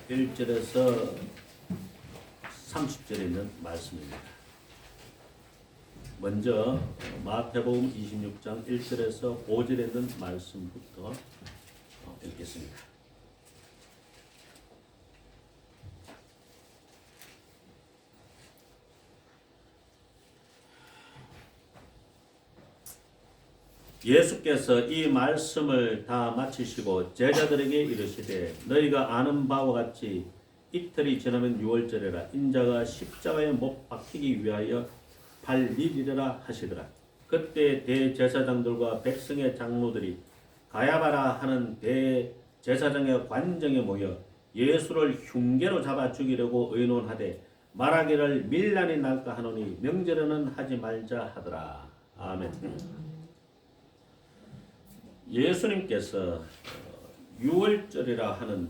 1절에서 30절에 있는 말씀입니다. 먼저 마태복음 26장 1절에서 5절에 있는 말씀부터 읽겠습니다. 예수께서 이 말씀을 다 마치시고 제자들에게 이르시되 너희가 아는 바와 같이 이틀이 지나면 유월절이라 인자가 십자가에 못 박히기 위하여 팔리리라 하시더라. 그때 대제사장들과 백성의 장로들이 가야바라 하는 대제사장의 관정에 모여 예수를 흉계로 잡아 죽이려고 의논하되 말하기를 밀란이 날까 하노니 명절에는 하지 말자 하더라. 아멘. 예수님께서 유월절이라 하는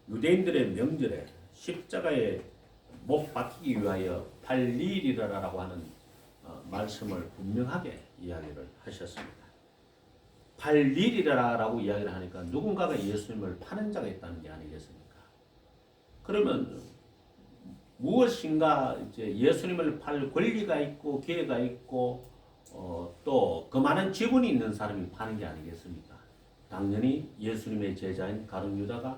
유대인들의 명절에 십자가에 못 박히기 위하여 팔리리라라고 하는 말씀을 분명하게 이야기를 하셨습니다. 팔리리라라고 이야기를 하니까 누군가가 예수님을 파는 자가 있다는 게 아니겠습니까? 그러면 무엇인가 이제 예수님을 팔 권리가 있고 기회가 있고 또 그 많은 지분이 있는 사람이 파는 게 아니겠습니까? 당연히 예수님의 제자인 가룟 유다가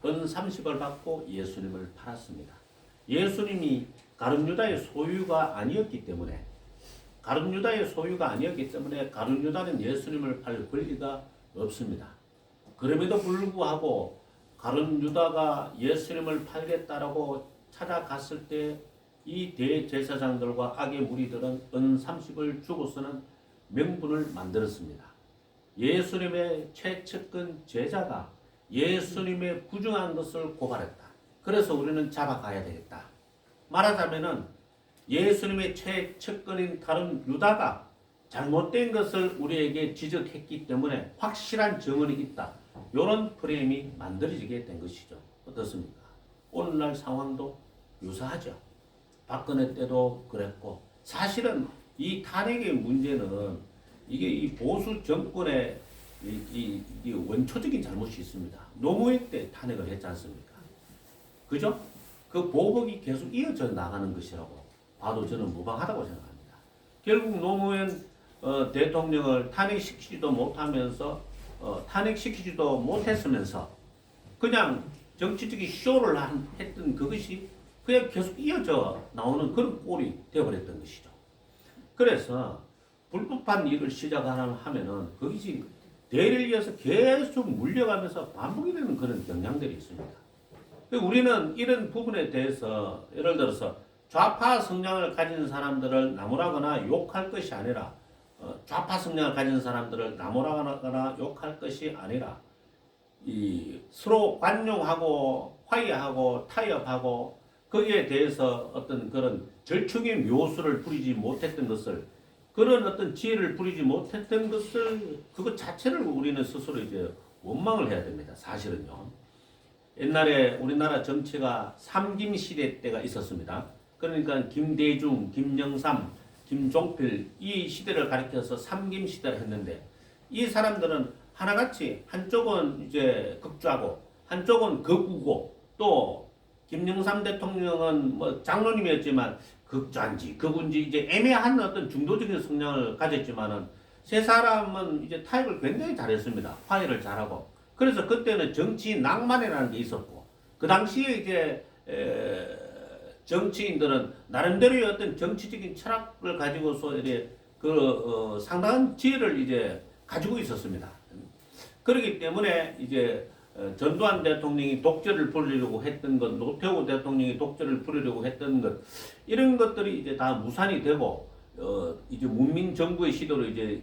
은 30을 받고 예수님을 팔았습니다. 예수님이 가룟 유다의 소유가 아니었기 때문에 가룟 유다의 소유가 아니었기 때문에 가룟 유다는 예수님을 팔 권리가 없습니다. 그럼에도 불구하고 가룟 유다가 예수님을 팔겠다라고 찾아갔을 때 이 대제사장들과 악의 무리들은 은 30을 주고서는 명분을 만들었습니다. 예수님의 최측근 제자가 예수님의 부정한 것을 고발했다. 그래서 우리는 잡아가야 되겠다. 말하자면은 예수님의 최측근인 가룟 유다가 잘못된 것을 우리에게 지적했기 때문에 확실한 증언이 있다. 이런 프레임이 만들어지게 된 것이죠. 어떻습니까? 오늘날 상황도 유사하죠. 박근혜 때도 그랬고 사실은 이 탄핵의 문제는 이게 이 보수 정권의 이 원초적인 잘못이 있습니다. 노무현 때 탄핵을 했지 않습니까? 그죠? 그 보복이 계속 이어져 나가는 것이라고 봐도 저는 무방하다고 생각합니다. 결국 노무현 대통령을 탄핵시키지도 못하면서 탄핵시키지도 못했으면서 그냥 정치적인 쇼를 했던 그것이 그냥 계속 이어져 나오는 그런 꼴이 되어버렸던 것이죠. 그래서 불법한 일을 시작하면은 그것이 대를 이어서 계속 물려가면서 반복이 되는 그런 경향들이 있습니다. 우리는 이런 부분에 대해서 예를 들어서 좌파 성향을 가진 사람들을 나무라거나 욕할 것이 아니라 좌파 성향을 가진 사람들을 나무라거나 욕할 것이 아니라 이 서로 관용하고 화해하고 타협하고 거기에 대해서 어떤 그런 절충의 묘수를 부리지 못했던 것을 그런 어떤 지혜를 부리지 못했던 것을 그것 자체를 우리는 스스로 이제 원망을 해야 됩니다. 사실은요. 옛날에 우리나라 정치가 삼김 시대 때가 있었습니다. 그러니까 김대중, 김영삼, 김종필 이 시대를 가리켜서 삼김 시대를 했는데 이 사람들은 하나같이 한쪽은 이제 극좌고 한쪽은 극우고 또 김영삼 대통령은 뭐 장로님이었지만 극좌인지 극우인지 이제 애매한 어떤 중도적인 성향을 가졌지만은 세 사람은 이제 타협을 굉장히 잘했습니다. 화해를 잘하고. 그래서 그때는 정치 낭만이라는 게 있었고 그 당시에 이제 정치인들은 나름대로의 어떤 정치적인 철학을 가지고서 이제 상당한 지혜를 이제 가지고 있었습니다. 그렇기 때문에 이제 전두환 대통령이 독재를 부리려고 했던 것, 노태우 대통령이 독재를 부리려고 했던 것, 이런 것들이 이제 다 무산이 되고, 이제 문민 정부의 시도로 이제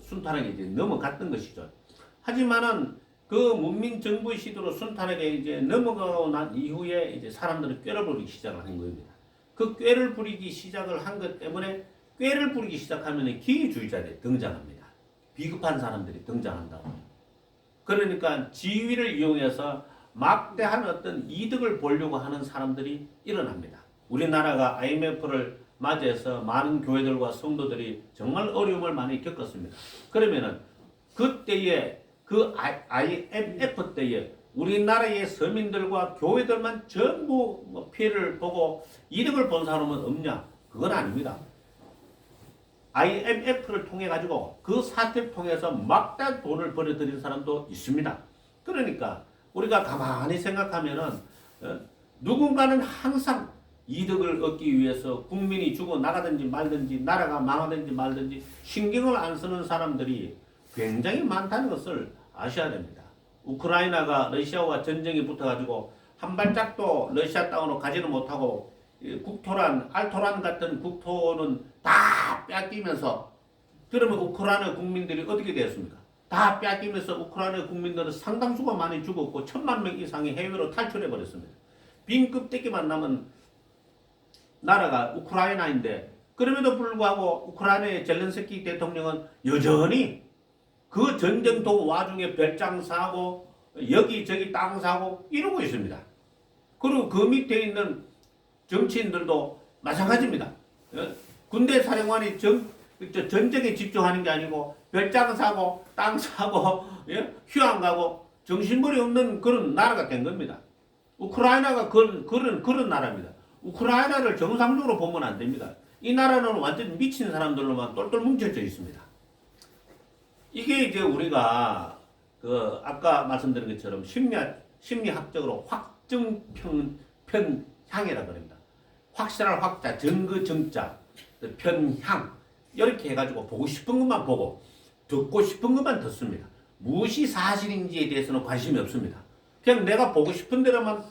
순탄하게 이제 넘어갔던 것이죠. 하지만은 그 문민 정부의 시도로 순탄하게 이제 넘어가고 난 이후에 이제 사람들은 꾀를 부리기 시작을 한 겁니다. 그 꾀를 부리기 시작을 한 것 때문에 꾀를 부리기 시작하면 기회주의자들이 등장합니다. 비겁한 사람들이 등장한다고. 그러니까 지위를 이용해서 막대한 어떤 이득을 보려고 하는 사람들이 일어납니다. 우리나라가 IMF를 맞이해서 많은 교회들과 성도들이 정말 어려움을 많이 겪었습니다. 그러면은 그때에 그 IMF 때에 우리나라의 서민들과 교회들만 전부 뭐 피해를 보고 이득을 본 사람은 없냐? 그건 아닙니다. IMF를 통해 가지고 그 사태를 통해서 막대한 돈을 벌어들인 사람도 있습니다. 그러니까 우리가 가만히 생각하면은 누군가는 항상 이득을 얻기 위해서 국민이 죽어 나가든지 말든지 나라가 망하든지 말든지 신경을 안 쓰는 사람들이 굉장히 많다는 것을 아셔야 됩니다. 우크라이나가 러시아와 전쟁이 붙어가지고 한 발짝도 러시아 땅으로 가지는 못하고 국토란 알토란 같은 국토는 다 뺏기면서 그러면 우크라이나 국민들이 어떻게 되었습니까? 다 뺏기면서 우크라이나 국민들은 상당수가 많이 죽었고 1,000만 명 이상이 해외로 탈출해 버렸습니다. 빈 껍데기만 남은 나라가 우크라이나인데 그럼에도 불구하고 우크라이나의 젤렌스키 대통령은 여전히 그 전쟁통 와중에 별장 사고 여기저기 땅 사고 이러고 있습니다. 그리고 그 밑에 있는 정치인들도 마찬가지입니다. 군대 사령관이 전쟁에 집중하는 게 아니고 별장 사고 땅 사고 휴양 가고 정신머리 없는 그런 나라가 된 겁니다. 우크라이나가 그런 나라입니다. 우크라이나를 정상적으로 보면 안 됩니다. 이 나라는 완전 미친 사람들로만 똘똘 뭉쳐져 있습니다. 이게 이제 우리가 그 아까 말씀드린 것처럼 심리학적으로 확증편향이라 그럽니다. 확실한 확자, 증거 정자, 편향 이렇게 해가지고 보고 싶은 것만 보고 듣고 싶은 것만 듣습니다. 무엇이 사실인지에 대해서는 관심이 없습니다. 그냥 내가 보고 싶은 대로만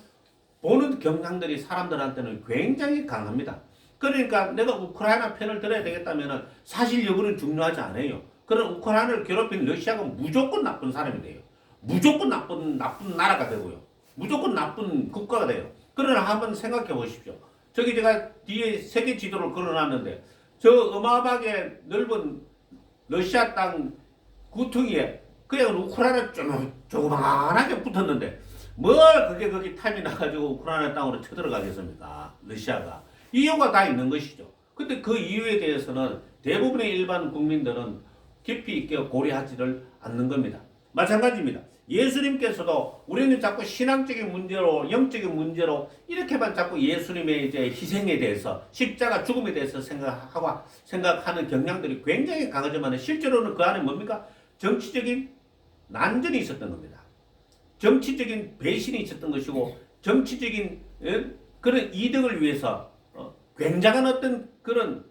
보는 경향들이 사람들한테는 굉장히 강합니다. 그러니까 내가 우크라이나 편을 들어야 되겠다면 사실 여부는 중요하지 않아요. 그런 우크라이나를 괴롭힌 러시아가 무조건 나쁜 사람이 돼요. 무조건 나쁜 나라가 되고요. 무조건 나쁜 국가가 돼요. 그러나 한번 생각해 보십시오. 저기 제가 뒤에 세계 지도를 걸어놨는데 저 어마어마하게 넓은 러시아 땅 구퉁이에 그냥 우크라이나 조그만하게 붙었는데 뭘 그게 거기 탐이 나가지고 우크라이나 땅으로 쳐들어가겠습니까? 러시아가. 이유가 다 있는 것이죠. 근데 그 이유에 대해서는 대부분의 일반 국민들은 깊이 있게 고려하지를 않는 겁니다. 마찬가지입니다. 예수님께서도 우리는 자꾸 신앙적인 문제로, 영적인 문제로 이렇게만 자꾸 예수님의 이제 희생에 대해서, 십자가 죽음에 대해서 생각하는 경향들이 굉장히 강하지만 실제로는 그 안에 뭡니까? 정치적인 난전이 있었던 겁니다. 정치적인 배신이 있었던 것이고, 정치적인 그런 이득을 위해서 굉장한 어떤 그런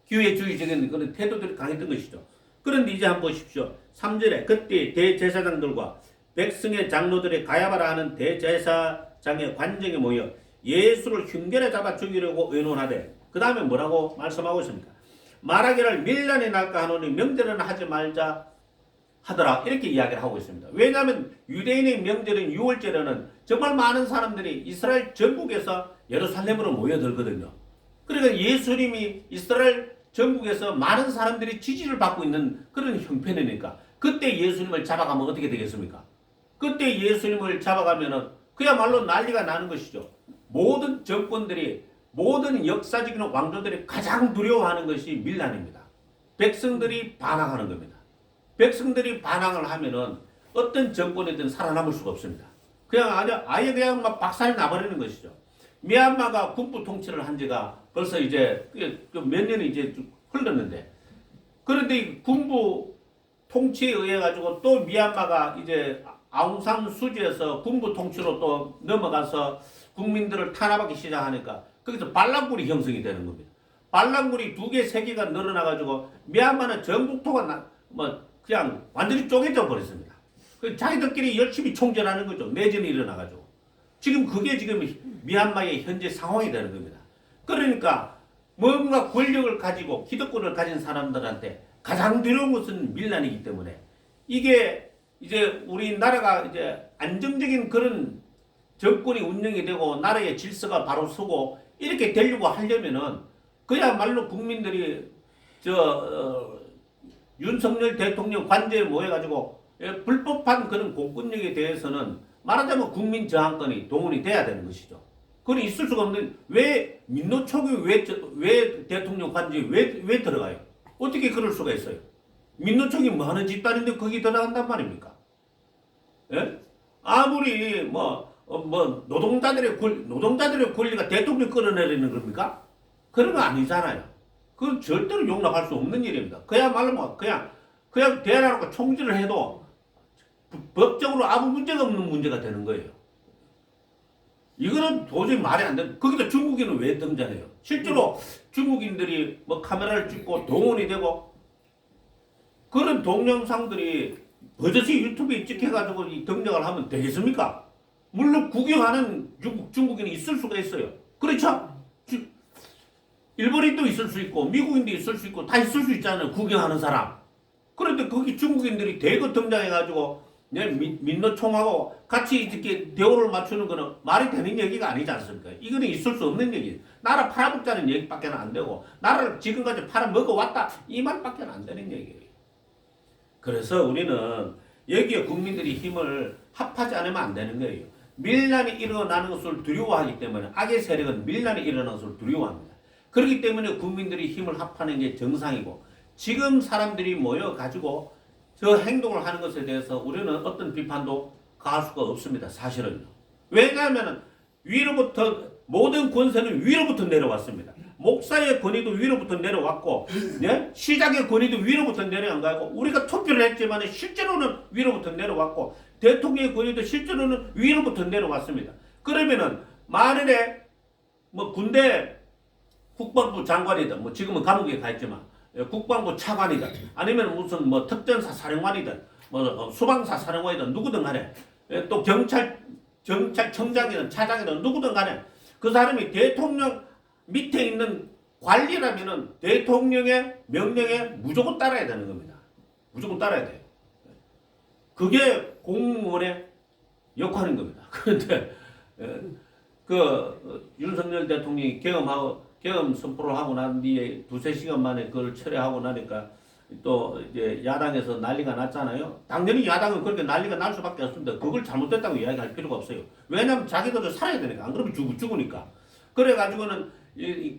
기회주의적인 그런 태도들이 강했던 것이죠. 그런데 이제 한번 보십시오. 3절에 그때 대제사장들과 백성의 장로들이 가야바라 하는 대제사장의 관정에 모여 예수를 흉계에 잡아 죽이려고 의논하되 그 다음에 뭐라고 말씀하고 있습니까? 말하기를 밀란이 날까 하노니 명절은 하지 말자 하더라 이렇게 이야기를 하고 있습니다. 왜냐하면 유대인의 명절인 6월절에는 정말 많은 사람들이 이스라엘 전국에서 예루살렘으로 모여들거든요. 그러니까 예수님이 이스라엘 전국에서 많은 사람들이 지지를 받고 있는 그런 형편이니까 그때 예수님을 잡아가면 어떻게 되겠습니까? 그때 예수님을 잡아가면은 그야말로 난리가 나는 것이죠. 모든 정권들이 모든 역사적인 왕조들이 가장 두려워하는 것이 밀란입니다. 백성들이 반항하는 겁니다. 백성들이 반항을 하면은 어떤 정권이든 살아남을 수가 없습니다. 그냥 아예 그냥 막 박살이 나버리는 것이죠. 미얀마가 군부 통치를 한 지가 벌써 이제 몇 년이 이제 흘렀는데 그런데 이 군부 통치에 의해 가지고 또 미얀마가 이제 아웅산 수지에서 군부 통치로 또 넘어가서 국민들을 탄압하기 시작하니까 거기서 반란군이 형성이 되는 겁니다. 반란군이 2개, 3개가 늘어나 가지고 미얀마는 전국토가 그냥 완전히 쪼개져 버렸습니다. 자기들끼리 열심히 총전하는 거죠. 내전이 일어나 가지고. 지금 그게 지금 미얀마의 현재 상황이 되는 겁니다. 그러니까 뭔가 권력을 가지고 기득권을 가진 사람들한테 가장 두려운 것은 밀란이기 때문에 이게 이제 우리나라가 이제 안정적인 그런 정권이 운영이 되고 나라의 질서가 바로 서고 이렇게 되려고 하려면은 그야말로 국민들이 윤석열 대통령 관저에 모여가지고 불법한 그런 공권력에 대해서는 말하자면 국민 저항권이 동원이 돼야 되는 것이죠. 그건 있을 수가 없는 왜 민노총이 왜 대통령 관저에 왜 들어가요? 어떻게 그럴 수가 있어요? 민노총이 뭐 하는 집단인데 거기 들어간단 말입니까? 예? 아무리 노동자들의 권리가 대통령 끌어내리는 겁니까? 그런 거 아니잖아요. 그건 절대로 용납할 수 없는 일입니다. 그야말로 그냥 대안하고 총질을 해도 법적으로 아무 문제가 없는 문제가 되는 거예요. 이거는 도저히 말이 안 되는. 거기다 중국인은 왜 등장해요? 실제로 중국인들이 뭐 카메라를 찍고 동원이 되고 그런 동영상들이 버젓이 유튜브에 찍혀가지고 등장을 하면 되겠습니까? 물론 구경하는 중국인이 있을 수가 있어요. 그렇죠? 일본인도 있을 수 있고 미국인도 있을 수 있고 다 있을 수 있잖아요. 구경하는 사람. 그런데 거기 중국인들이 대거 등장해가지고 민노총하고 같이 이렇게 대우를 맞추는 거는 말이 되는 얘기가 아니지 않습니까? 이거는 있을 수 없는 얘기. 나라 팔아먹자는 얘기밖에 안 되고 나라를 지금까지 팔아먹어왔다 이 말밖에 안 되는 얘기예요. 그래서 우리는 여기에 국민들이 힘을 합하지 않으면 안 되는 거예요. 밀란이 일어나는 것을 두려워하기 때문에 악의 세력은 밀란이 일어나는 것을 두려워합니다. 그렇기 때문에 국민들이 힘을 합하는 게 정상이고 지금 사람들이 모여가지고 저 행동을 하는 것에 대해서 우리는 어떤 비판도 가할 수가 없습니다. 사실은요. 왜냐하면 위로부터 모든 권세는 위로부터 내려왔습니다. 목사의 권위도 위로부터 내려왔고 시장의 권위도 위로부터 내려간 거고 우리가 투표를 했지만 실제로는 위로부터 내려왔고 대통령의 권위도 실제로는 위로부터 내려왔습니다. 그러면은 만일에 뭐 군대 국방부 장관이든 뭐 지금은 감옥에 가 있지만 국방부 차관이든 아니면 무슨 뭐 특전사 사령관이든 뭐 수방사 사령관이든 누구든 간에 또 경찰청장이든 차장이든 누구든 간에 그 사람이 대통령 밑에 있는 관리라면은 대통령의 명령에 무조건 따라야 되는 겁니다. 무조건 따라야 돼요. 그게 공무원의 역할인 겁니다. 그런데 윤석열 대통령이 계엄 선포를 하고 난 뒤에 두세 시간 만에 그걸 철회하고 나니까 또 이제 야당에서 난리가 났잖아요. 당연히 야당은 그렇게 난리가 날 수밖에 없습니다. 그걸 잘못됐다고 이야기할 필요가 없어요. 왜냐하면 자기들도 살아야 되니까. 안 그러면 죽으니까. 그래가지고는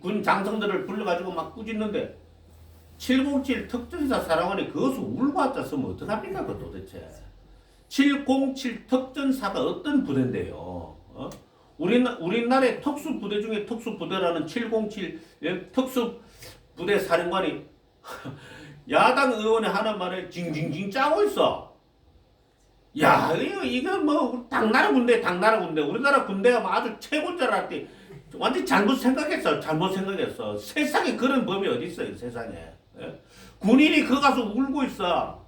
군 장성들을 불러가지고 막 꾸짖는데 707 특전사 사령관이 그것을 울고 왔다으면 어떡합니까? 그 도대체. 707 특전사가 어떤 부대인데요? 우리나라의 특수부대 중에 특수부대라는 707 특수부대 사령관이 야당 의원의 하는 말에 징징징 짜고 있어. 야, 이거 뭐 당나라 군대. 우리나라 군대가 뭐 아주 최고인 줄 알았더니 완전 잘못 생각했어. 세상에 그런 법이 어디 있어요, 세상에. 예? 군인이 그 가서 울고 있어.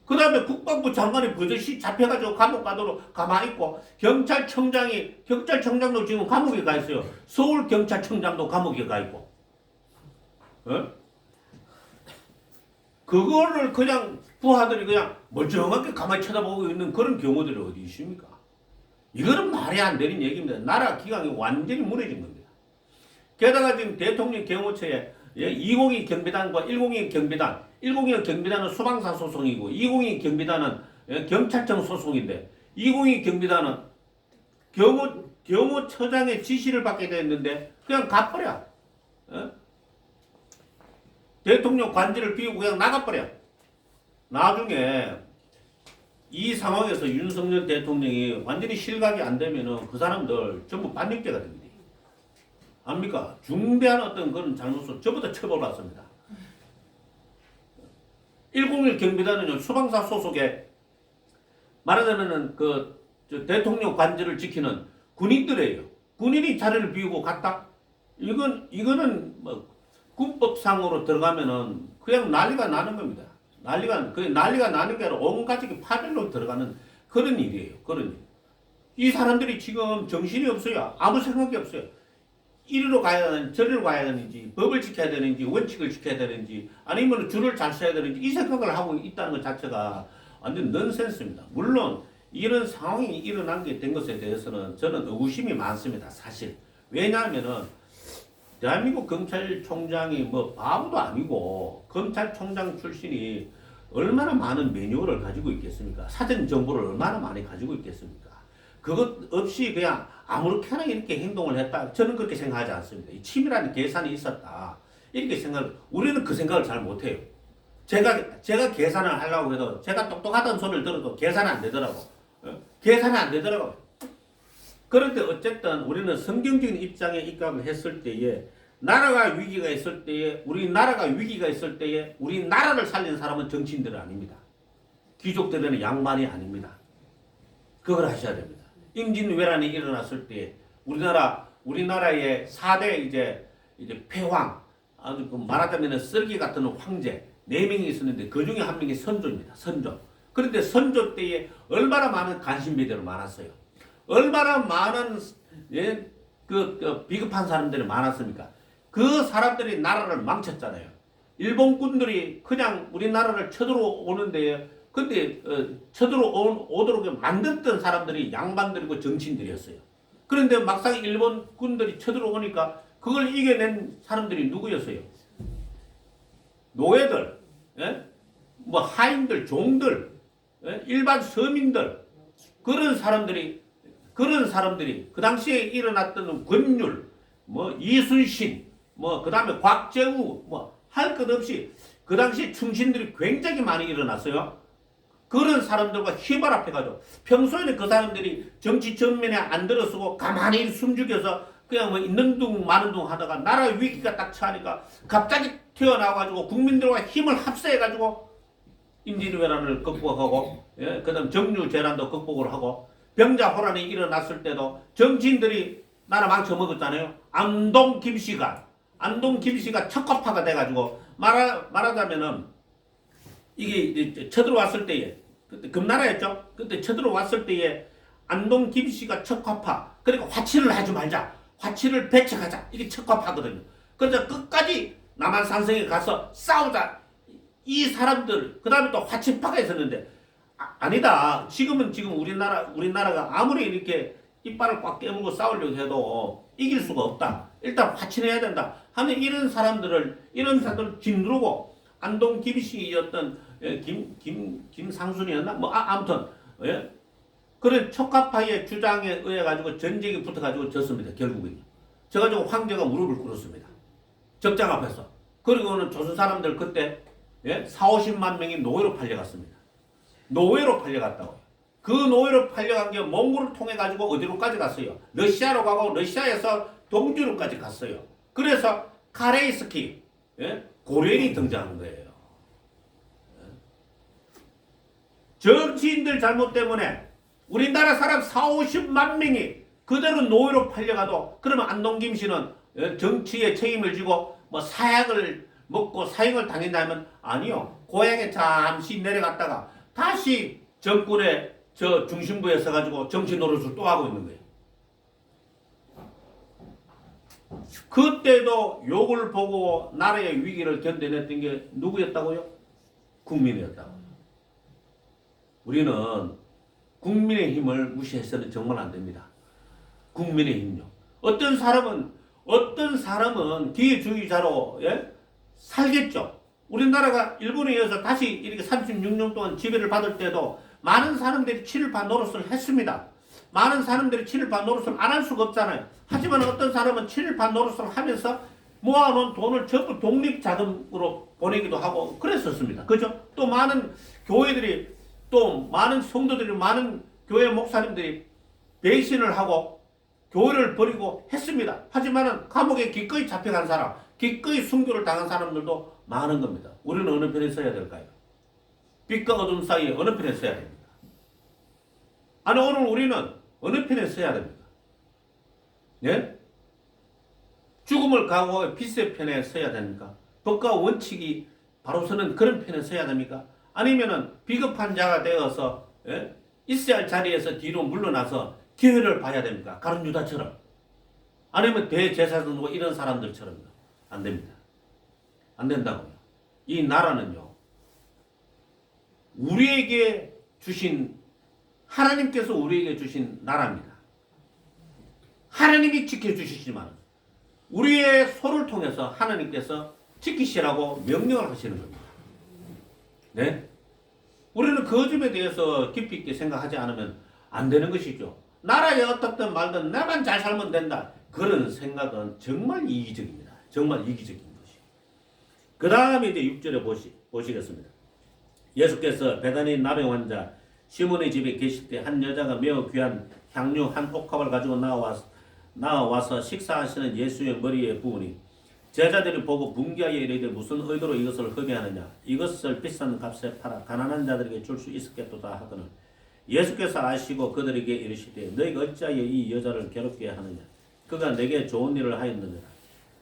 그 다음에 국방부 장관이 버젓이 잡혀가지고 감옥 가도록 가만히 있고 경찰청장도 지금 감옥에 가 있어요. 서울경찰청장도 감옥에 가 있고. 예? 그거를 그냥 부하들이 그냥 멀쩡하게 가만히 쳐다보고 있는 그런 경우들이 어디 있습니까? 이거는 말이 안 되는 얘기입니다. 나라 기강이 완전히 무너진 겁니다. 게다가 지금 대통령 경호처에 202 경비단과 102 경비단, 102 경비단은 수방사 소속이고 202 경비단은 경찰청 소속인데 202 경비단은 경호처장의 지시를 받게 됐는데 그냥 가버려. 대통령 관제를 비우고 그냥 나가버려. 나중에 이 상황에서 윤석열 대통령이 완전히 실각이 안 되면은 그 사람들 전부 반역죄가 됩니다. 압니까? 중대한 어떤 그런 잘못을 저부터 처벌받습니다. 101 경비단은 수방사 소속에 말하자면은 대통령 관제를 지키는 군인들이에요. 군인이 자리를 비우고 갔다? 이거는 뭐 군법상으로 들어가면은 그냥 난리가 나는 겁니다. 난리가 나는 게 아니라 온 가족이 파멸로 들어가는 그런 일이에요. 그런 일. 이 사람들이 지금 정신이 없어요. 아무 생각이 없어요. 이리로 가야 되는지 저리로 가야 되는지 법을 지켜야 되는지 원칙을 지켜야 되는지 아니면 줄을 잘 서야 되는지 이 생각을 하고 있다는 것 자체가 완전 넌센스입니다. 물론 이런 상황이 일어난 게 된 것에 대해서는 저는 의구심이 많습니다. 사실. 왜냐하면은 대한민국 검찰총장이 뭐 바보도 아니고 검찰총장 출신이 얼마나 많은 매뉴얼을 가지고 있겠습니까? 사전 정보를 얼마나 많이 가지고 있겠습니까? 그것 없이 그냥 아무렇게나 이렇게 행동을 했다. 저는 그렇게 생각하지 않습니다. 이 치밀한 계산이 있었다. 이렇게 우리는 그 생각을 잘 못해요. 제가 계산을 하려고 해도 제가 똑똑하다는 소리를 들어도 계산이 안 되더라고. 계산이 안 되더라고요. 그런데 어쨌든 우리는 성경적인 입장에 입각을 했을 때에 나라가 위기가 있을 때에 우리나라가 위기가 있을 때에 우리나라를 살린 사람은 정치인들은 아닙니다. 귀족들은 양반이 아닙니다. 그걸 하셔야 됩니다. 임진왜란이 일어났을 때 우리나라의 4대 이제 패왕 아주 말하자면 쓰레기 같은 황제 4명이 있었는데 그 중에 한 명이 선조입니다. 선조. 그런데 선조 때에 얼마나 많은 간신배들이 많았어요. 얼마나 많은 비겁한 사람들이 많았습니까? 그 사람들이 나라를 망쳤잖아요. 일본군들이 그냥 우리나라를 쳐들어오는데 근데 쳐들어오도록 만들었던 사람들이 양반들이고 정치인들이었어요. 그런데 막상 일본군들이 쳐들어오니까 그걸 이겨낸 사람들이 누구였어요? 노예들, 뭐 하인들, 종들, 일반 서민들 그런 사람들이 그 당시에 일어났던 권율, 뭐 이순신, 뭐 그다음에 곽재우, 뭐 할 것 없이 그 당시 충신들이 굉장히 많이 일어났어요. 그런 사람들과 휘발합해가지고 평소에는 그 사람들이 정치 전면에 안 들어서고 가만히 숨죽여서 그냥 뭐 있는 둥 마는 둥 하다가 나라 위기가 딱 처하니까 갑자기 튀어나와가지고 국민들과 힘을 합세해가지고 임진왜란을 극복하고 그다음 정유재난도 극복을 하고 병자호란이 일어났을 때도 정치인들이 나라 망쳐먹었잖아요. 안동 김씨가 척화파가 돼가지고 말하자면은 이게 쳐들어왔을 때에 그때 금나라였죠. 그때 쳐들어왔을 때에 안동 김씨가 척화파 그러니까 화치를 하지 말자. 화치를 배척하자. 이게 척화파거든요. 그래서 끝까지 남한산성에 가서 싸우자. 이 사람들 그 다음에 또 화치파가 있었는데 아니다. 지금 우리나라가 아무리 이렇게 이빨을 꽉 깨물고 싸우려고 해도 이길 수가 없다. 일단 화친해야 된다. 하는 이런 사람들을 짓누르고 안동 김씨였던 김상순이었나? 뭐 아무튼 그런 척화파의 주장에 의해 가지고 전쟁이 붙어 가지고 졌습니다. 결국은요. 져가지고 황제가 무릎을 꿇었습니다. 적장 앞에서. 그리고는 조선 사람들 그때 4, 50만 명이 노예로 팔려갔습니다. 노예로 팔려갔다고요. 그 노예로 팔려간 게 몽골을 통해 가지고 어디로까지 갔어요? 러시아로 가고 러시아에서 동주로까지 갔어요. 그래서 카레이스키 고려인이 등장한 거예요. 정치인들 잘못 때문에 우리나라 사람 4, 50만 명이 그대로 노예로 팔려가도 그러면 안동 김씨는 정치에 책임을 지고 뭐 사약을 먹고 사형을 당했다면 아니요. 고향에 잠시 내려갔다가 다시 정권의 저 중심부에 서가지고 정치 노릇을 또 하고 있는 거예요. 그때도 욕을 보고 나라의 위기를 견뎌냈던 게 누구였다고요? 국민이었다고요. 우리는 국민의 힘을 무시해서는 정말 안 됩니다. 국민의 힘요. 어떤 사람은 기회주의자로 살겠죠. 우리나라가 일본에 의해서 다시 이렇게 36년 동안 지배를 받을 때도 많은 사람들이 친일파 노릇을 했습니다. 많은 사람들이 친일파 노릇을 안 할 수가 없잖아요. 하지만 어떤 사람은 친일파 노릇을 하면서 모아놓은 돈을 전부 독립자금으로 보내기도 하고 그랬었습니다. 그죠? 또 많은 교회들이 또 많은 성도들이 많은 교회 목사님들이 배신을 하고 교회를 버리고 했습니다. 하지만은 감옥에 기꺼이 잡혀간 사람, 기꺼이 순교를 당한 사람들도 많은 겁니다. 우리는 어느 편에 서야 될까요? 빛과 어둠 사이에 어느 편에 서야 됩니까? 아니 오늘 우리는 어느 편에 서야 됩니까? 예? 죽음을 각오하고 빛의 편에 서야 됩니까? 법과 원칙이 바로 서는 그런 편에 서야 됩니까? 아니면은 비겁한 자가 되어서 있어야 할 자리에서 뒤로 물러나서 기회를 봐야 됩니까? 가룟 유다처럼. 아니면 대제사장과 이런 사람들처럼. 안 됩니다. 안 된다고요. 이 나라는요. 하나님께서 우리에게 주신 나라입니다. 하나님이 지켜주시지만 우리의 소를 통해서 하나님께서 지키시라고 명령을 하시는 겁니다. 네? 우리는 그 점에 대해서 깊이 있게 생각하지 않으면 안 되는 것이죠. 나라에 어떻든 말든 나만 잘 살면 된다. 그런 생각은 정말 이기적입니다. 정말 이기적인 것이. 그 다음에 이제 6절에 보시겠습니다. 예수께서 베다니 나병 환자 시몬의 집에 계실 때 한 여자가 매우 귀한 향유 한 옥합을 가지고 나와서 식사하시는 예수의 머리에 부으니 제자들이 보고 분기하여 이르되 무슨 의도로 이것을 흡의하느냐 이것을 비싼 값에 팔아 가난한 자들에게 줄 수 있었겠도다 하거늘 예수께서 아시고 그들에게 이르시되 너희가 어찌하여 이 여자를 괴롭게 하느냐 그가 내게 좋은 일을 하였느니라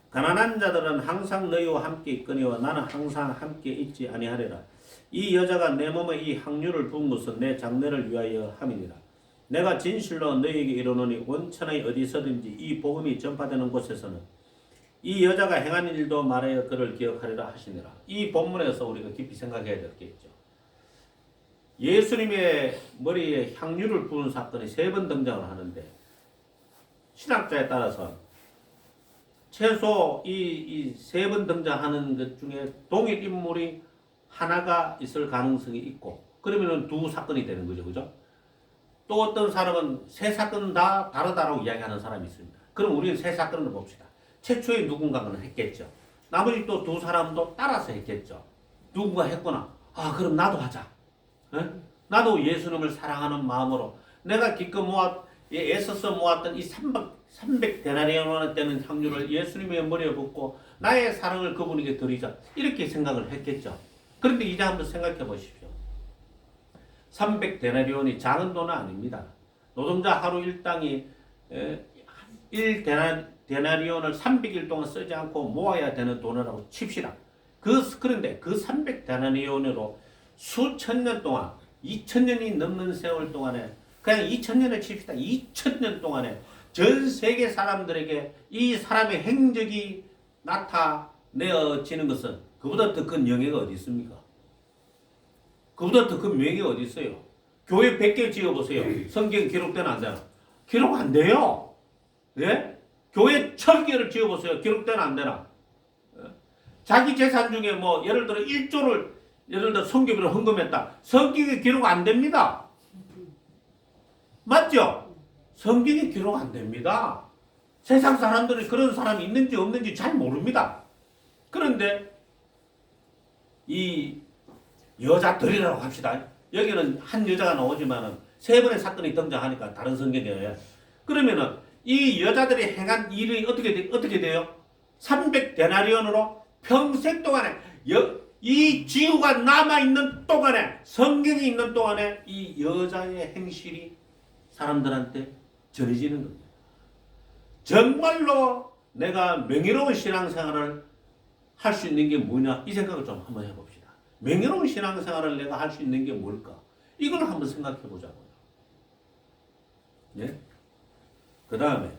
가난한 자들은 항상 너희와 함께 있거니와 나는 항상 함께 있지 아니하리라 이 여자가 내 몸에 이 향유를 부은 것은 내 장례를 위하여 함이니라 내가 진실로 너희에게 이르노니 원천하에 어디서든지 이 복음이 전파되는 곳에서는 이 여자가 행한 일도 말하여 그를 기억하리라 하시니라. 이 본문에서 우리가 깊이 생각해야 될 게 있죠. 예수님의 머리에 향유를 부은 사건이 3번 등장을 하는데 신학자에 따라서 최소 이 3번 등장하는 것 중에 동일 인물이 하나가 있을 가능성이 있고 그러면은 2사건이 되는 거죠. 그죠? 또 어떤 사람은 3사건은 다 다르다라고 이야기하는 사람이 있습니다. 그럼 우리는 3사건을 봅시다. 최초에 누군가는 했겠죠. 나머지 또 2사람도 따라서 했겠죠. 누군가 했구나. 아 그럼 나도 하자. 에? 나도 예수님을 사랑하는 마음으로 내가 기껏 애써서 모았던 이 300데나리온에 되는 향유를 예수님의 머리에 붓고 나의 사랑을 그분에게 드리자. 이렇게 생각을 했겠죠. 그런데 이제 한번 생각해 보십시오. 300데나리온이 작은 돈은 아닙니다. 노동자 하루 일당이 1데나리온을 300일 동안 쓰지 않고 모아야 되는 돈이라고 칩시다. 그런데 그 300데나리온으로 수천 년 동안 2000년이 넘는 세월 동안에 그냥 2000년을 칩시다. 2000년 동안에 전 세계 사람들에게 이 사람의 행적이 나타내어지는 것은 그보다 더 큰 영예가 어디 있습니까? 그보다 더 큰 명예가 어디 있어요? 교회 100개 지어보세요. 성경 기록되나 안 되나? 기록 안 돼요. 예? 교회 1000개를 지어보세요. 기록되나 안 되나? 자기 재산 중에 뭐 예를 들어 1조를 예를 들어 성교비로 헌금했다. 성경에 기록 안 됩니다. 맞죠? 성경에 기록 안 됩니다. 세상 사람들이 그런 사람이 있는지 없는지 잘 모릅니다. 그런데 이 여자들이라고 합시다. 여기는 한 여자가 나오지만은 3번의 사건이 등장하니까 다른 성경이에요. 그러면은 이 여자들이 행한 일이 어떻게 돼요? 300데나리온으로 평생 동안에 이 지구가 남아있는 동안에 성경이 있는 동안에 이 여자의 행실이 사람들한테 전해지는 겁니다. 정말로 내가 명예로운 신앙생활을 할 수 있는 게 뭐냐 이 생각을 좀 한번 해봅시다. 명예로운 신앙생활을 내가 할 수 있는 게 뭘까? 이걸 한번 생각해 보자고요. 예? 그 다음에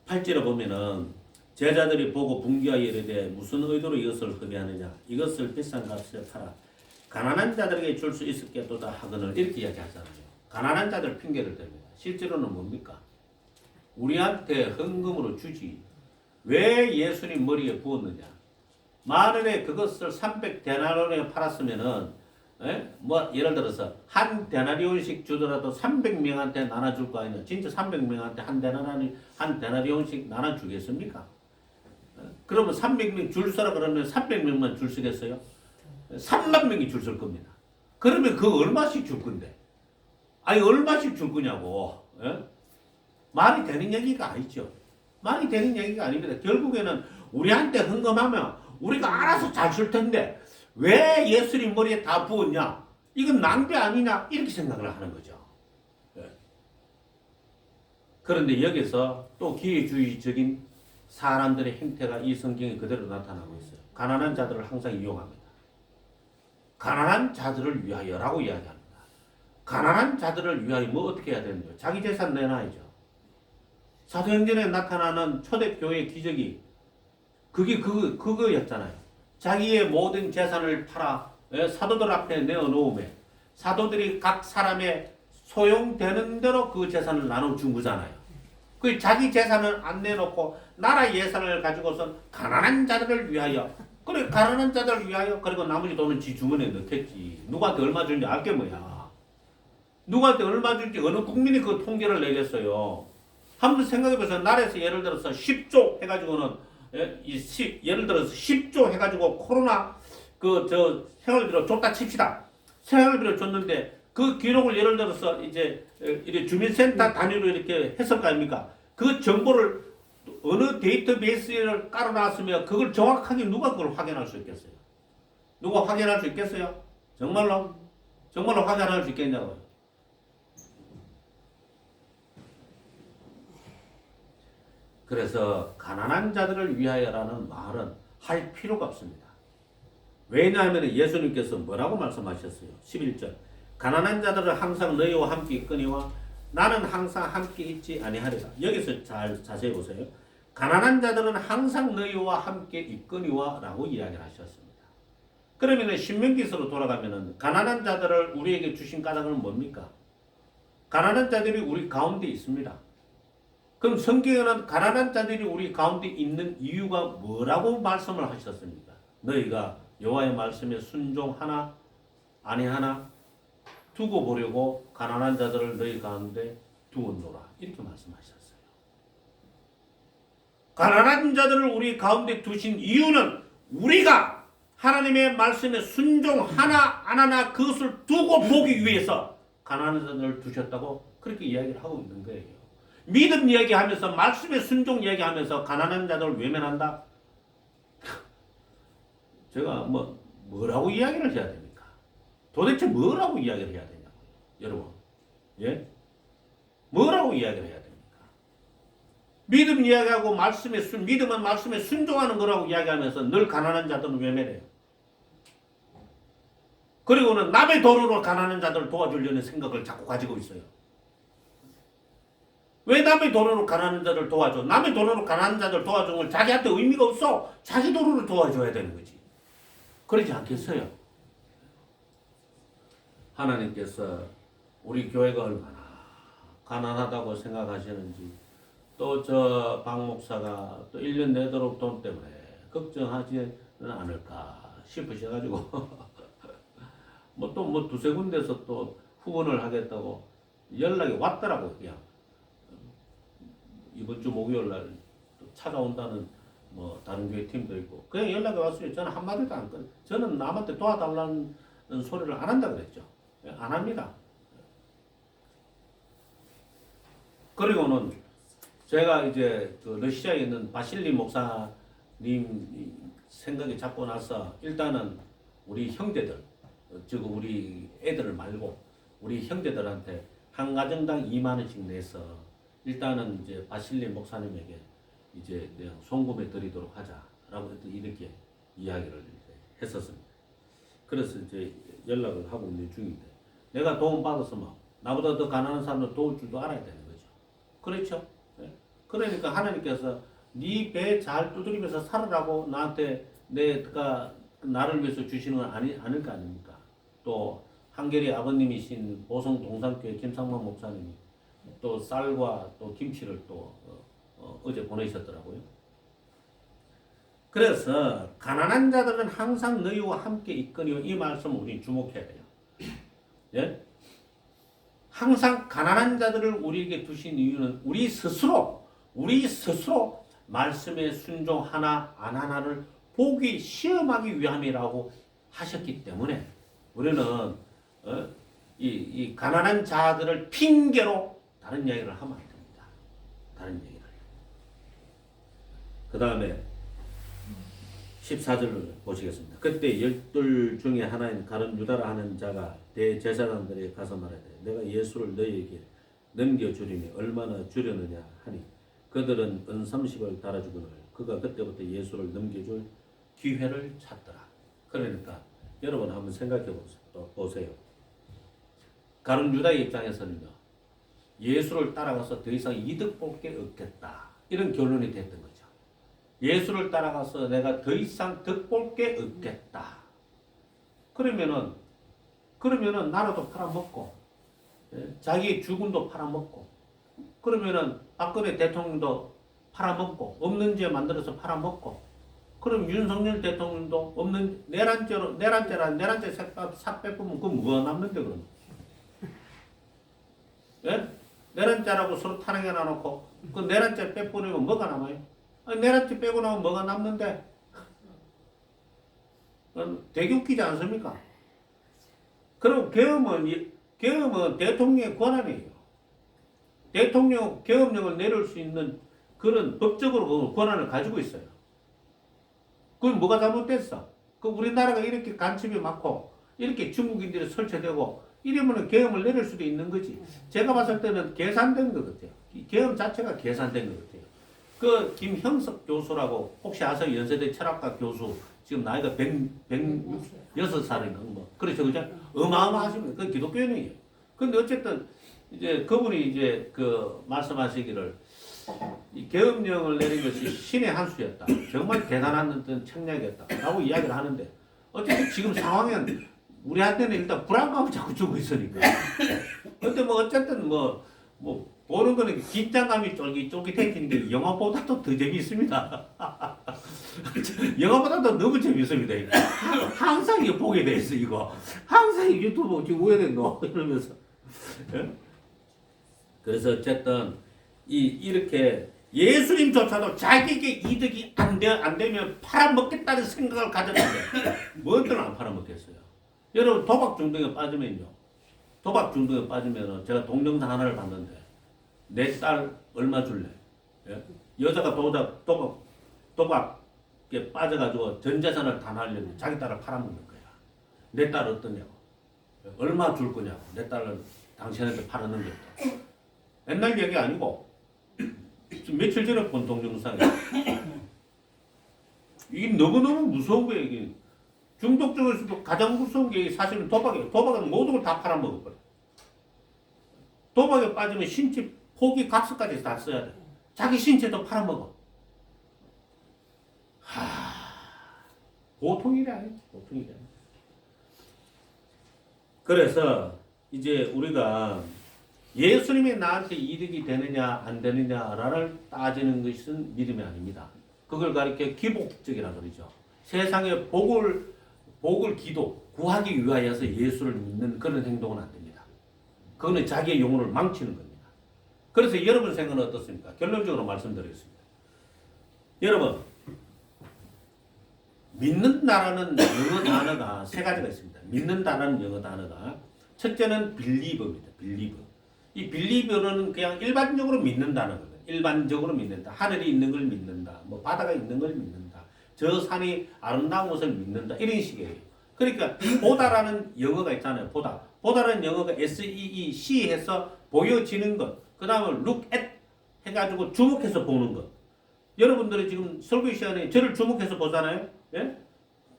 8절에 보면은 제자들이 보고 분기하여 이르되 무슨 의도로 이것을 흡의하느냐 이것을 비싼 값에 팔아 가난한 자들에게 줄 수 있었겠도다 하거늘 이렇게 이야기하잖아요. 가난한 자들 핑계를 댑니다. 실제로는 뭡니까? 우리한테 헌금으로 주지 왜 예수님 머리에 부었느냐. 만일에 그것을 300데나리온에 팔았으면은 뭐 예를 들어서 한 데나리온씩 주더라도 300명한테 나눠줄 거 아니냐. 진짜 300명한테 한 데나리온씩 나눠주겠습니까? 그러면 300명 줄 서라 그러면 300명만 줄 서겠어요? 3만 명이 줄 설 겁니다. 그러면 그 얼마씩 줄 건데? 아니 얼마씩 줄 거냐고. 말이 되는 얘기가 아니죠. 말이 되는 얘기가 아닙니다. 결국에는 우리한테 헌금하면 우리가 알아서 잘 쓸 텐데 왜 예수님 머리에 다 부었냐? 이건 낭비 아니냐? 이렇게 생각을 하는 거죠. 그런데 여기서 또 기회주의적인 사람들의 행태가 이 성경에 그대로 나타나고 있어요. 가난한 자들을 항상 이용합니다. 가난한 자들을 위하여라고 이야기합니다. 가난한 자들을 위하여 뭐 어떻게 해야 되는지요? 자기 재산 내놔야죠. 사도행전에 나타나는 초대교회 기적이 그거였잖아요. 자기의 모든 재산을 팔아 사도들 앞에 내어놓으며 사도들이 각 사람의 소용되는 대로 그 재산을 나눠준 거잖아요. 그 자기 재산을 안 내놓고 나라 예산을 가지고선 가난한 자들을 위하여 그래 가난한 자들을 위하여 그리고 나머지 돈은 지 주머니에 넣겠지. 누구한테 얼마 주는지 알게 뭐야. 누구한테 얼마 줄지 어느 국민이 그 통계를 내겠어요. 한번 생각해보세요. 나라에서 예를 들어서 10조 해가지고는 예를 들어서 10조 해가지고 코로나 생활비로 줬다 칩시다. 생활비로 줬는데 그 기록을 예를 들어서 이제 이렇게 주민센터 단위로 이렇게 했을 거 아닙니까? 그 정보를 어느 데이터베이스를 깔아놨으면 그걸 정확하게 누가 그걸 확인할 수 있겠어요? 누가 확인할 수 있겠어요? 정말로? 정말로 확인할 수 있겠냐고요? 그래서 가난한 자들을 위하여라는 말은 할 필요가 없습니다. 왜냐하면 예수님께서 뭐라고 말씀하셨어요? 11절 가난한 자들을 항상 너희와 함께 있거니와 나는 항상 함께 있지 아니하리라. 여기서 잘 자세히 보세요. 가난한 자들은 항상 너희와 함께 있거니와 라고 이야기를 하셨습니다. 그러면 신명기서로 돌아가면 가난한 자들을 우리에게 주신 까닭은 뭡니까? 가난한 자들이 우리 가운데 있습니다. 그럼 성경에는 가난한 자들이 우리 가운데 있는 이유가 뭐라고 말씀을 하셨습니까? 너희가 여호와의 말씀에 순종하나 아니하나 두고 보려고 가난한 자들을 너희 가운데 두었노라. 이렇게 말씀하셨어요. 가난한 자들을 우리 가운데 두신 이유는 우리가 하나님의 말씀에 순종하나 안 하나 그것을 두고 보기 위해서 가난한 자들을 두셨다고 그렇게 이야기를 하고 있는 거예요. 믿음 이야기하면서 말씀에 순종 이야기하면서 가난한 자들을 외면한다? 제가 뭐라고 이야기를 해야 됩니까? 도대체 뭐라고 이야기를 해야 되냐고요. 여러분. 예? 뭐라고 이야기를 해야 됩니까? 믿음 이야기하고 믿음은 말씀에 순종하는 거라고 이야기하면서 늘 가난한 자들은 외면해요. 그리고는 남의 돈으로 가난한 자들을 도와주려는 생각을 자꾸 가지고 있어요. 왜 남의 돈으로 가난한 자들 도와줘? 남의 돈으로 가난한 자들 도와주는 건 자기한테 의미가 없어. 자기 돈으로 도와줘야 되는 거지. 그러지 않겠어요? 하나님께서 우리 교회가 얼마나 가난하다고 생각하시는지 또 저 박 목사가 또 1년 내도록 돈 때문에 걱정하지는 않을까 싶으셔가지고 또 두세 군데서 또 후원을 하겠다고 연락이 왔더라고요. 그냥 이번 주 목요일 날 찾아온다는 다른 교회 팀도 있고 그냥 연락이 왔어요. 저는 한마디도 안 끊어요. 저는 남한테 도와달라는 소리를 안 한다 그랬죠. 안 합니다. 그리고는 제가 이제 그 러시아에 있는 바실리 목사님 생각이 잡고 나서 일단은 우리 형제들, 즉 우리 애들 말고 우리 형제들한테 한 가정당 2만 원씩 내서 일단은 이제 바실리 목사님에게 이제 그냥 송금해 드리도록 하자라고 이렇게 이야기를 했었습니다. 그래서 이제 연락을 하고 있는 중인데 내가 도움 받았으면 나보다 더 가난한 사람을 도울 줄도 알아야 되는 거죠. 그렇죠? 네? 그러니까 하나님께서 네 배 잘 두드리면서 살으라고 나한테 내가 나를 위해서 주시는 건 아닐 거 아닙니까? 또 한결의 아버님이신 보성 동산교회 김상만 목사님이 또 쌀과 또 김치를 또 어제 보내셨더라고요. 그래서 가난한 자들은 항상 너희와 함께 있거니와 이 말씀 우리 주목해야 돼요. 예? 항상 가난한 자들을 우리에게 두신 이유는 우리 스스로 말씀에 순종하나 안 하나를 보기 시험하기 위함이라고 하셨기 때문에 우리는 이 가난한 자들을 핑계로 다른 이야기를 하면 안 됩니다. 다른 얘기를. 그 다음에 14절을 보시겠습니다. 그때 12 중에 하나인 가룟 유다라 하는 자가 대제사장들에게 가서 말하되 내가 예수를 너희에게 넘겨주리니 얼마나 주려느냐 하니 그들은 은 30을 달아주거늘 그가 그때부터 예수를 넘겨줄 기회를 찾더라. 그러니까 여러분 한번 생각해 보세요. 가룟 유다의 입장에서는요. 예수를 따라가서 더 이상 이득 볼 게 없겠다. 이런 결론이 됐던 거죠. 예수를 따라가서 내가 더 이상 득 볼 게 없겠다. 그러면은 나라도 팔아먹고 자기 죽음도 팔아먹고 그러면은 박근혜 대통령도 팔아먹고 없는 죄 만들어서 팔아먹고 그럼 윤석열 대통령도 없는 내란죄 싹 빼보면 그거 뭐가 남는데 그럼? 예? 내란죄라고 서로 탄핵해 놔놓고 그 내란죄 빼버리면 뭐가 남아요? 아니, 내란죄 빼고 나면 뭐가 남는데? 되게 웃기지 않습니까? 그리고 계엄은 대통령의 권한이에요. 대통령 계엄령을 내릴 수 있는 그런 법적으로 그 권한을 가지고 있어요. 그건 뭐가 잘못됐어? 그 우리나라가 이렇게 간첩이 많고 이렇게 중국인들이 설치되고 이러면은 계엄을 내릴 수도 있는 거지. 제가 봤을 때는 계산된 것 같아요. 이 계엄 자체가 계산된 것 같아요. 그 김형석 교수라고 혹시 아세요? 연세대 철학과 교수 지금 나이가 106살인가 뭐 그렇죠, 그죠? 어마어마하십니다. 그 기독교인이에요. 근데 어쨌든 이제 그분이 이제 그 말씀하시기를 이 계엄령을 내린 것이 신의 한 수였다. 정말 대단한 어떤 책략이었다라고 이야기를 하는데 어쨌든 지금 상황은 우리한테는 일단 불안감을 자꾸 주고 있으니까. 근데 뭐 어쨌든 뭐 보는 거는 긴장감이 쫄깃쫄깃해지는 게 영화보다도 더 재미있습니다. 영화보다도 너무 재미있습니다. 이거. 항상 이거 보게 돼 있어 이거. 항상 유튜브 지금 왜 됐노 이러면서. 그래서 어쨌든 이렇게 예수님조차도 자기에게 이득이 안 되면 팔아먹겠다는 생각을 가졌는데 뭐든 안 팔아먹겠어요. 여러분 도박 중독에 빠지면요. 도박 중독에 빠지면은 제가 동영상 하나를 봤는데 내 딸 얼마 줄래? 예? 여자가 도박에 빠져가지고 전 재산을 다 날렸는데 자기 딸을 팔아먹는 거야. 내 딸 어떠냐고. 얼마 줄 거냐고. 내 딸을 당신한테 팔았는데. 옛날 얘기 아니고 며칠 전에 본 동영상이에요. 이게 너무너무 무서운 거예요. 이게. 중독 중에서도 가장 무서운 게 사실은 도박이에요. 도박은 모든 걸 다 팔아먹어버려. 도박에 빠지면 신체 포기 값까지 다 써야 돼. 자기 신체도 팔아먹어. 보통 일이 아니지. 보통 일이 아니지. 그래서 이제 우리가 예수님이 나한테 이득이 되느냐 안 되느냐를 따지는 것은 믿음이 아닙니다. 그걸 가리켜 기복적이라 그러죠. 세상의 복을 구하기 위하여서 예수를 믿는 그런 행동은 안 됩니다. 그거는 자기의 영혼을 망치는 겁니다. 그래서 여러분 생각은 어떻습니까? 결론적으로 말씀드리겠습니다. 여러분, 믿는다라는 영어 단어가 세 가지가 있습니다. 믿는다라는 영어 단어가 첫째는 believe입니다. believer. 이 believer는 그냥 일반적으로 믿는다는 거예요. 일반적으로 믿는다. 하늘이 있는 걸 믿는다. 뭐 바다가 있는 걸 믿는다. 저 산이 아름다운 것을 믿는다. 이런 식이에요. 그러니까 보다라는 영어가 있잖아요. 보다라는 영어가 SEEC 해서 보여지는 것. 그 다음에 look at 해가지고 주목해서 보는 것. 여러분들이 지금 설교 시간에 저를 주목해서 보잖아요. 예?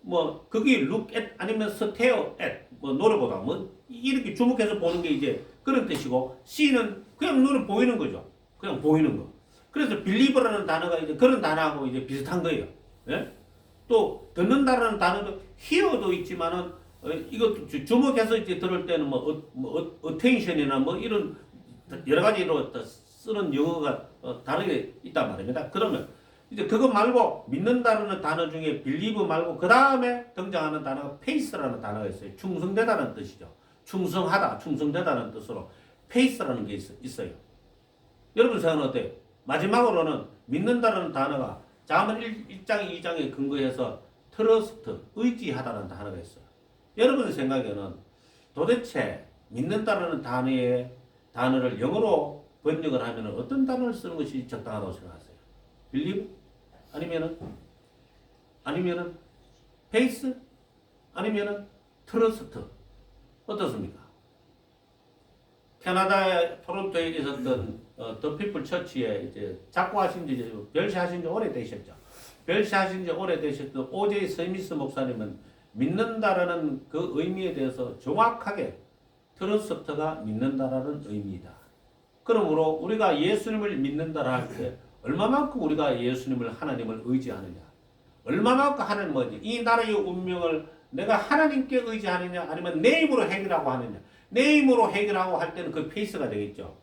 뭐 그게 look at 아니면 stare at 뭐 노래보다 뭐 이렇게 주목해서 보는 게 이제 그런 뜻이고 C는 그냥 눈에 보이는 거죠. 그냥 보이는 거. 그래서 believe라는 단어가 이제 그런 단어하고 이제 비슷한 거예요. 예? 또 듣는다라는 단어도 hear도 있지만은 이것도 주목해서 이제 들을 때는 뭐 attention이나 뭐 이런 여러 가지로 쓰는 영어가 다르게 있단 말입니다. 그러면 이제 그거 말고 믿는다는 단어 중에 believe 말고 그 다음에 등장하는 단어가 faith라는 단어가 있어요. 충성되다는 뜻이죠. 충성하다, 충성되다는 뜻으로 faith라는 게 있어요. 여러분 생각은 어때요? 마지막으로는 믿는다는 단어가 잠언 1장 2장에 근거해서 trust, 의지하다는 단어가 있어요. 여러분 생각에는 도대체 믿는다는 단어를 영어로 번역을 하면 어떤 단어를 쓰는 것이 적당하다고 생각하세요? believe? 아니면은 faith? 아니면은 trust? 어떻습니까? 캐나다의 토론토에 있었던 더 피플 처치에 이제 작고하신 지 별시하신 지 오래되셨죠. 별시하신 지 오래되셨던 오제이 스미스 목사님은 믿는다라는 그 의미에 대해서 정확하게 트러스트가 믿는다라는 의미이다. 그러므로 우리가 예수님을 믿는다라 할 때 얼마만큼 우리가 예수님을 하나님을 의지하느냐, 얼마만큼 하나님 뭐지 이 나라의 운명을 내가 하나님께 의지하느냐 아니면 내 힘으로 해결하고 하느냐. 내 힘으로 해결하고 할 때는 그 페이스가 되겠죠.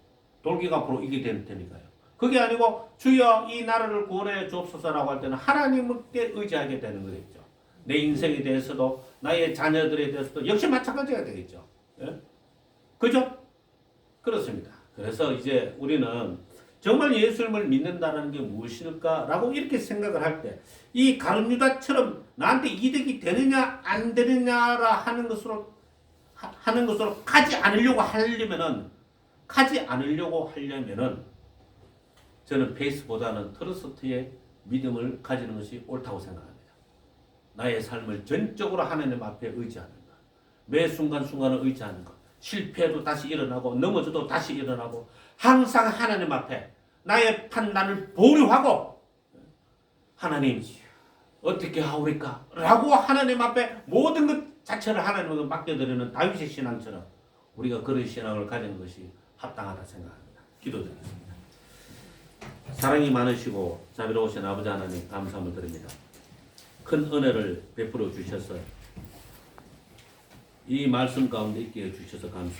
돌기가 앞으로 이게 될 테니까요. 그게 아니고 주여 이 나라를 구원해 주옵소서라고 할 때는 하나님께 의지하게 되는 거겠죠. 내 인생에 대해서도 나의 자녀들에 대해서도 역시 마찬가지가 되겠죠. 예? 그죠? 그렇습니다. 그래서 이제 우리는 정말 예수님을 믿는다는 게 무엇일까라고 이렇게 생각을 할 때 이 가룟유다처럼 나한테 이득이 되느냐 안 되느냐라 하는 것으로 하는 것으로 가지 않으려고 하려면은 저는 페이스보다는 트러스트의 믿음을 가지는 것이 옳다고 생각합니다. 나의 삶을 전적으로 하나님 앞에 의지하는 것. 매 순간순간을 의지하는 것. 실패해도 다시 일어나고 넘어져도 다시 일어나고 항상 하나님 앞에 나의 판단을 보류하고 하나님 어떻게 하오리까? 라고 하나님 앞에 모든 것 자체를 하나님께 맡겨드리는 다윗의 신앙처럼 우리가 그런 신앙을 가지는 것이 합당하다 생각합니다. 기도드리겠습니다. 사랑이 많으시고 자비로우신 아버지 하나님 감사함을 드립니다. 큰 은혜를 베풀어 주셔서 이 말씀 가운데 있게 해주셔서 감사합니다.